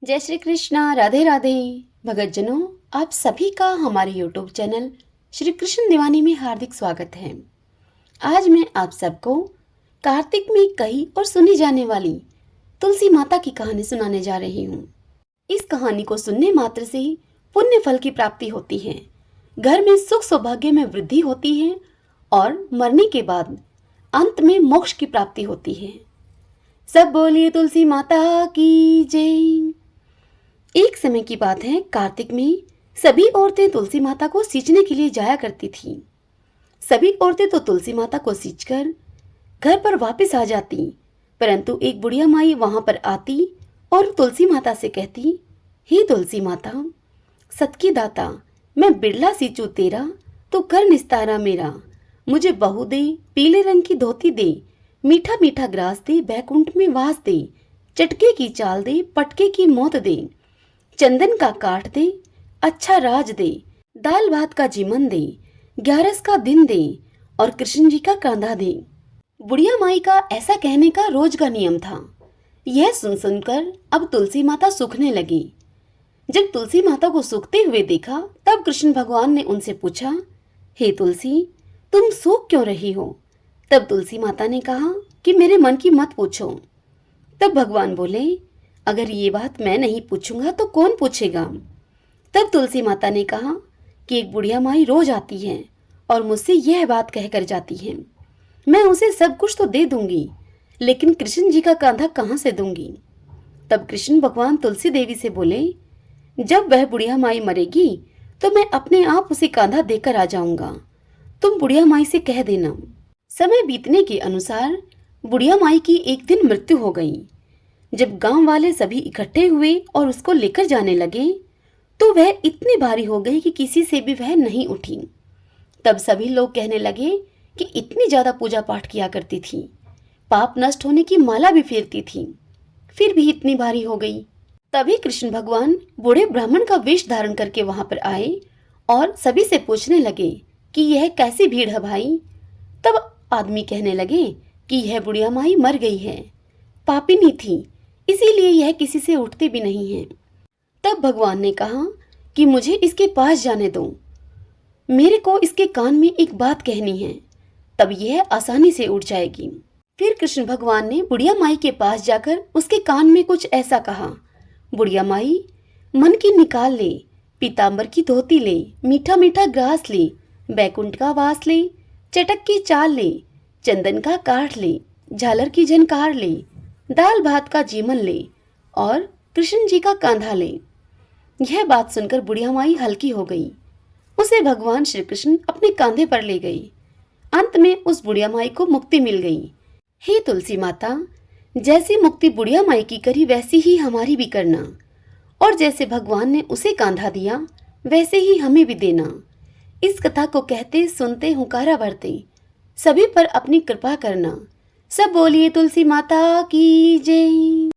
जय श्री कृष्णा। राधे राधे। भगतजनों, आप सभी का हमारे यूट्यूब चैनल श्री कृष्ण दीवानी में हार्दिक स्वागत है। आज मैं आप सबको कार्तिक में कही और सुनी जाने वाली तुलसी माता की कहानी सुनाने जा रही हूँ। इस कहानी को सुनने मात्र से ही पुण्य फल की प्राप्ति होती है, घर में सुख सौभाग्य में वृद्धि होती है और मरने के बाद अंत में मोक्ष की प्राप्ति होती है। सब बोलिए तुलसी माता की जय। एक समय की बात है, कार्तिक में सभी औरतें तुलसी माता को सींचने के लिए जाया करती थीं। सभी औरतें तो तुलसी माता को सींचकर घर पर वापस आ जाती, परंतु एक बुढ़िया माई वहां पर आती और तुलसी माता से कहती, हे तुलसी माता, सत की दाता, मैं बिरला सींचू तेरा तो कर निस्तारा मेरा। मुझे बहू दे, पीले रंग की धोती दे, मीठा मीठा ग्रास दे, बैकुंठ में वास दे, चटके की चाल दे, पटके की मौत दे, चंदन का काट दे, अच्छा राज दे, दाल भात का जीवन दे, 11 का दिन दे और कृष्ण जी का कांधा दे। बुढ़िया माई का ऐसा कहने का रोज का नियम था। यह सुन सुनकर अब तुलसी माता सूखने लगी। जब तुलसी माता को सूखते हुए देखा तब कृष्ण भगवान ने उनसे पूछा, हे तुलसी, तुम सूख क्यों रही हो? तब तुलसी माता ने कहा कि मेरे मन की मत पूछो। तब भगवान बोले, अगर ये बात मैं नहीं पूछूंगा तो कौन पूछेगा? तब तुलसी माता ने कहा कि एक बुढ़िया माई रोज आती है और मुझसे यह बात कहकर जाती है। मैं उसे सब कुछ तो दे दूंगी, लेकिन कृष्ण जी का कांधा कहाँ से दूंगी? तब कृष्ण भगवान तुलसी देवी से बोले, जब वह बुढ़िया माई मरेगी तो मैं अपने आप उसे कांधा देकर आ जाऊंगा। तुम बुढ़िया माई से कह देना। समय बीतने के अनुसार बुढ़िया माई की एक दिन मृत्यु हो गई। जब गांव वाले सभी इकट्ठे हुए और उसको लेकर जाने लगे तो वह इतनी भारी हो गई कि किसी से भी वह नहीं उठी। तब सभी लोग कहने लगे कि इतनी ज्यादा पूजा पाठ किया करती थी, पाप नष्ट होने की माला भी फेरती थी, फिर भी इतनी भारी हो गई। तभी कृष्ण भगवान बूढ़े ब्राह्मण का वेश धारण करके वहां पर आए और सभी से पूछने लगे कि यह कैसी भीड़ है भाई? तब आदमी कहने लगे कि यह बुढ़िया माई मर गई है, पापिनी थी, इसीलिए यह किसी से उठती भी नहीं है। तब भगवान ने कहा कि मुझे इसके पास जाने दो, मेरे को इसके कान में एक बात कहनी है, तब यह आसानी से उठ जाएगी। फिर कृष्ण भगवान ने बुढ़िया माई के पास जाकर उसके कान में कुछ ऐसा कहा, बुढ़िया माई, मन की निकाल ले, पीतांबर की धोती ले, मीठा मीठा ग्रास ले, बैकुंठ का वास ले, चटक की चाल ले, चंदन का काठ ले, झालर की झनकार ले, दाल भात का जीवन ले और कृष्ण जी का कांधा ले। यह बात सुनकर बुढ़िया माई हल्की हो गई। उसे भगवान श्री कृष्ण अपने कांधे पर ले गई। अंत में उस बुढ़िया माई को मुक्ति मिल गई। हे तुलसी माता, जैसी मुक्ति बुढ़िया माई की करी वैसी ही हमारी भी करना, और जैसे भगवान ने उसे कांधा दिया वैसे ही हमें भी देना। इस कथा को कहते सुनते हुंकारा भरते सभी पर अपनी कृपा करना। सब बोलिए तुलसी माता की जय।